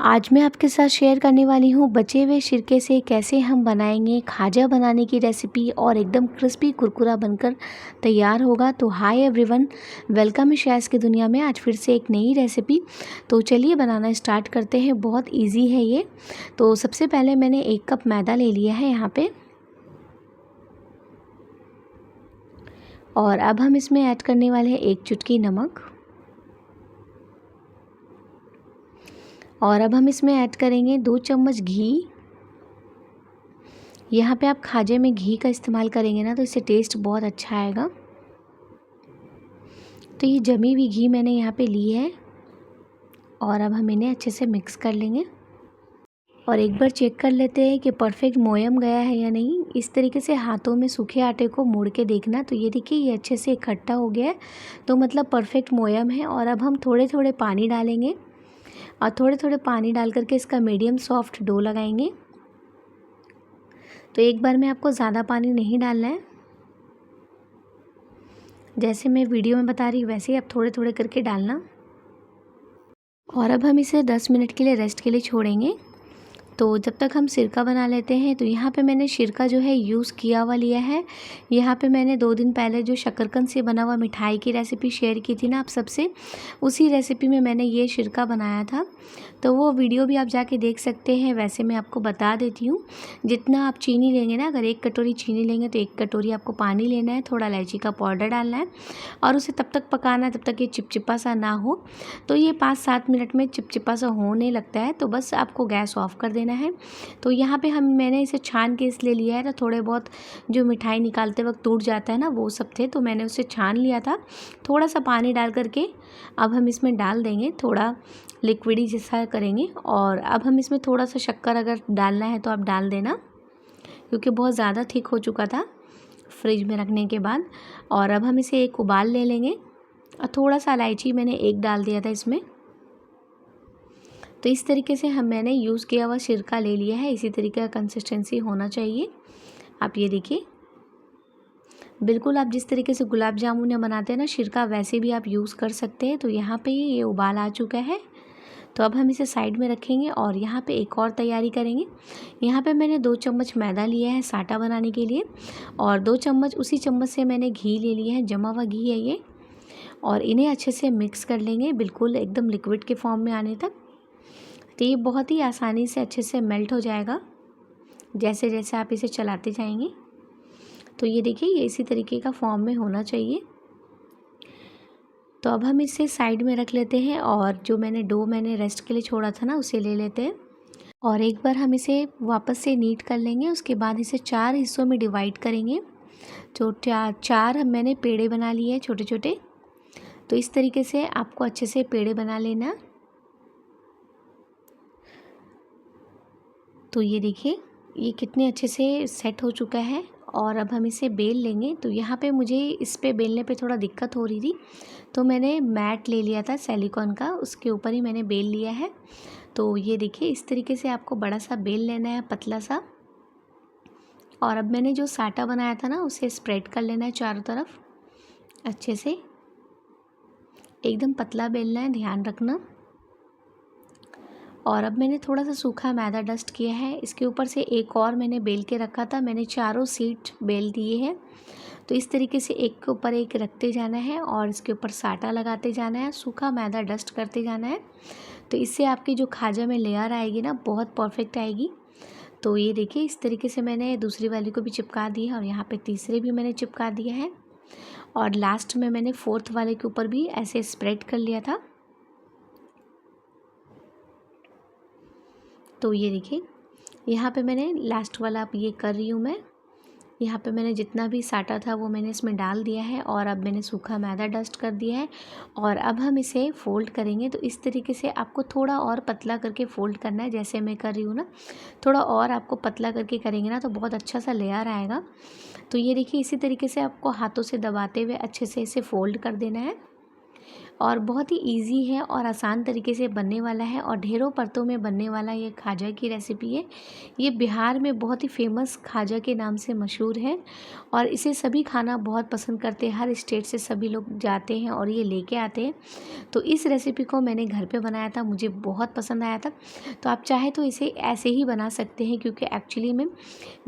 आज मैं आपके साथ शेयर करने वाली हूँ बचे हुए सिरके से कैसे हम बनाएंगे खाजा बनाने की रेसिपी और एकदम क्रिस्पी कुरकुरा बनकर तैयार होगा। तो हाय एवरीवन, वेलकम शेयर्स की दुनिया में आज फिर से एक नई रेसिपी। तो चलिए बनाना स्टार्ट करते हैं। बहुत इजी है ये। तो सबसे पहले मैंने 1 कप मैदा ले लिया है यहाँ पे, और अब हम इसमें ऐड करने वाले हैं 1 चुटकी नमक, और अब हम इसमें ऐड करेंगे 2 चम्मच घी। यहाँ पे आप खाजे में घी का इस्तेमाल करेंगे ना तो इससे टेस्ट बहुत अच्छा आएगा। तो ये जमी हुई घी मैंने यहाँ पे ली है, और अब हम इन्हें अच्छे से मिक्स कर लेंगे और एक बार चेक कर लेते हैं कि परफेक्ट मोयम गया है या नहीं। इस तरीके से हाथों में सूखे आटे को मोड़ के देखना। तो ये देखिए, ये अच्छे से इकट्ठा हो गया है, तो मतलब परफेक्ट मोयम है। और अब हम थोड़े थोड़े पानी डालेंगे और थोड़े थोड़े पानी डाल करके इसका मीडियम सॉफ्ट डो लगाएंगे। तो एक बार में आपको ज़्यादा पानी नहीं डालना है, जैसे मैं वीडियो में बता रही हूँ वैसे ही आप थोड़े थोड़े करके डालना। और अब हम इसे 10 मिनट के लिए रेस्ट के लिए छोड़ेंगे। तो जब तक हम सिरका बना लेते हैं, तो यहाँ पे मैंने सिरका जो है यूज़ किया हुआ लिया है। यहाँ पे मैंने 2 दिन पहले जो शकरकंद से बना हुआ मिठाई की रेसिपी शेयर की थी ना आप सबसे, उसी रेसिपी में मैंने ये सिरका बनाया था। तो वो वीडियो भी आप जाके देख सकते हैं। वैसे मैं आपको बता देती हूँ, जितना आप चीनी लेंगे ना, अगर 1 कटोरी चीनी लेंगे तो 1 कटोरी आपको पानी लेना है, थोड़ा इलायची का पाउडर डालना है और उसे तब तक पकाना है जब तक ये चिपचिपा सा ना हो। तो ये 5-7 मिनट में चिपचिपा सा होने लगता है, तो बस आपको गैस ऑफ कर देना है। तो यहाँ पे मैंने इसे छान के इसलिए लिया है, तो थोड़े बहुत जो मिठाई निकालते वक्त टूट जाता है ना, वो सब थे, तो मैंने उसे छान लिया था। थोड़ा सा पानी डाल करके अब हम इसमें डाल देंगे, थोड़ा लिक्विडी जैसा करेंगे। और अब हम इसमें थोड़ा सा शक्कर अगर डालना है तो आप डाल देना, क्योंकि बहुत ज़्यादा थिक हो चुका था फ्रिज में रखने के बाद। और अब हम इसे एक उबाल ले लेंगे, और थोड़ा सा इलायची मैंने 1 डाल दिया था इसमें। तो इस तरीके से मैंने यूज़ किया हुआ सिरका ले लिया है। इसी तरीके का कंसिस्टेंसी होना चाहिए। आप ये देखिए, बिल्कुल आप जिस तरीके से गुलाब जामुन या बनाते हैं ना सिरका, वैसे भी आप यूज़ कर सकते हैं। तो यहाँ पे ये उबाल आ चुका है, तो अब हम इसे साइड में रखेंगे और यहाँ पे एक और तैयारी करेंगे। यहाँ पे मैंने 2 चम्मच मैदा लिया है साटा बनाने के लिए, और 2 चम्मच उसी चम्मच से मैंने घी ले लिया है, जमा हुआ घी है ये। और इन्हें अच्छे से मिक्स कर लेंगे, बिल्कुल एकदम लिक्विड के फॉर्म में आने तक। तो ये बहुत ही आसानी से अच्छे से मेल्ट हो जाएगा जैसे जैसे आप इसे चलाते जाएंगे। तो ये देखिए, ये इसी तरीके का फॉर्म में होना चाहिए। तो अब हम इसे साइड में रख लेते हैं, और जो मैंने रेस्ट के लिए छोड़ा था ना, उसे ले लेते हैं और एक बार हम इसे वापस से नीट कर लेंगे। उसके बाद इसे 4 हिस्सों में डिवाइड करेंगे। तो चार मैंने पेड़े बना लिए हैं छोटे छोटे। तो इस तरीके से आपको अच्छे से पेड़े बना लेना। तो ये देखिए, ये कितने अच्छे से सेट हो चुका है। और अब हम इसे बेल लेंगे। तो यहाँ पे मुझे इस पे बेलने पे थोड़ा दिक्कत हो रही थी, तो मैंने मैट ले लिया था सिलिकॉन का, उसके ऊपर ही मैंने बेल लिया है। तो ये देखिए, इस तरीके से आपको बड़ा सा बेल लेना है, पतला सा। और अब मैंने जो साटा बनाया था ना, उसे स्प्रेड कर लेना है चारों तरफ अच्छे से। एकदम पतला बेलना है, ध्यान रखना। और अब मैंने थोड़ा सा सूखा मैदा डस्ट किया है, इसके ऊपर से एक और मैंने बेल के रखा था। मैंने चारों सीट बेल दिए हैं। तो इस तरीके से एक के ऊपर एक रखते जाना है और इसके ऊपर साटा लगाते जाना है, सूखा मैदा डस्ट करते जाना है। तो इससे आपकी जो खाजा में लेयर आएगी ना, बहुत परफेक्ट आएगी। तो ये देखिए, इस तरीके से मैंने दूसरी वाली को भी चिपका दी है, और यहाँ पे तीसरे भी मैंने चिपका दिया है। और लास्ट में मैंने 4th वाले के ऊपर भी ऐसे स्प्रेड कर लिया था। तो ये देखिए, यहाँ पे मैंने लास्ट वाला अब ये कर रही हूँ मैं। यहाँ पे मैंने जितना भी साटा था वो मैंने इसमें डाल दिया है, और अब मैंने सूखा मैदा डस्ट कर दिया है। और अब हम इसे फ़ोल्ड करेंगे। तो इस तरीके से आपको थोड़ा और पतला करके फ़ोल्ड करना है, जैसे मैं कर रही हूँ ना। थोड़ा और आपको पतला करके करेंगे ना तो बहुत अच्छा सा लेयर आएगा। तो ये देखिए, इसी तरीके से आपको हाथों से दबाते हुए अच्छे से इसे फ़ोल्ड कर देना है। और बहुत ही इजी है और आसान तरीके से बनने वाला है और ढेरों परतों में बनने वाला ये खाजा की रेसिपी है। ये बिहार में बहुत ही फेमस खाजा के नाम से मशहूर है और इसे सभी खाना बहुत पसंद करते हैं। हर स्टेट से सभी लोग जाते हैं और ये लेके आते हैं। तो इस रेसिपी को मैंने घर पे बनाया था, मुझे बहुत पसंद आया था। तो आप चाहे तो इसे ऐसे ही बना सकते हैं, क्योंकि एक्चुअली में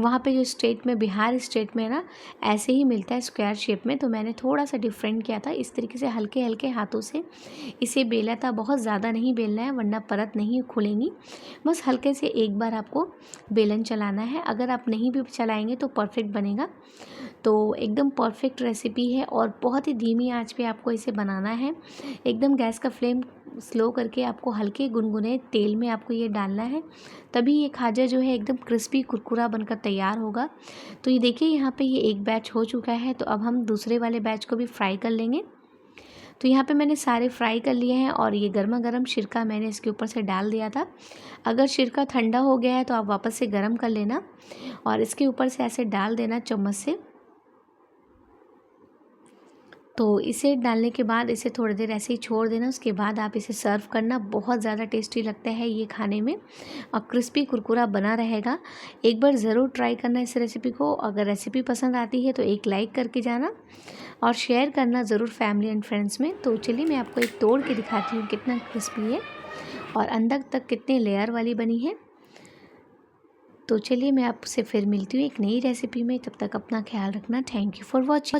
वहाँ पे जो स्टेट में, बिहार स्टेट में ना ऐसे ही मिलता है स्क्वायर शेप में। तो मैंने थोड़ा सा डिफरेंट किया था, इस तरीके से हल्के हल्के हाथों से इसे बेला था। बहुत ज़्यादा नहीं बेलना है वरना परत नहीं खुलेंगी। बस हल्के से एक बार आपको बेलन चलाना है। अगर आप नहीं भी चलाएंगे तो परफेक्ट बनेगा। तो एकदम परफेक्ट रेसिपी है और बहुत ही धीमी आंच पे आपको इसे बनाना है। एकदम गैस का फ्लेम स्लो करके आपको हल्के गुनगुने तेल में आपको ये डालना है, तभी ये खाजा जो है एकदम क्रिस्पी कुरकुरा बनकर तैयार होगा। तो ये देखिए यहाँ पे ये एक बैच हो चुका है। तो अब हम दूसरे वाले बैच को भी फ्राई कर लेंगे। तो यहाँ पे मैंने सारे फ्राई कर लिए हैं और ये गर्मा गर्म सिरका मैंने इसके ऊपर से डाल दिया था। अगर सिरका ठंडा हो गया है तो आप वापस से गर्म कर लेना और इसके ऊपर से ऐसे डाल देना चम्मच से। तो इसे डालने के बाद इसे थोड़ी देर ऐसे ही छोड़ देना। उसके बाद आप इसे सर्व करना। बहुत ज़्यादा टेस्टी लगता है ये खाने में और क्रिस्पी कुरकुरा बना रहेगा। एक बार ज़रूर ट्राई करना इस रेसिपी को। अगर रेसिपी पसंद आती है तो एक लाइक करके जाना और शेयर करना ज़रूर फैमिली एंड फ्रेंड्स में। तो चलिए मैं आपको एक तोड़ के दिखाती हूँ कितना क्रिस्पी है और अंदर तक कितने लेयर वाली बनी है। तो चलिए मैं आपसे फिर मिलती हूँ एक नई रेसिपी में। तब तक अपना ख्याल रखना। Thank you for watching.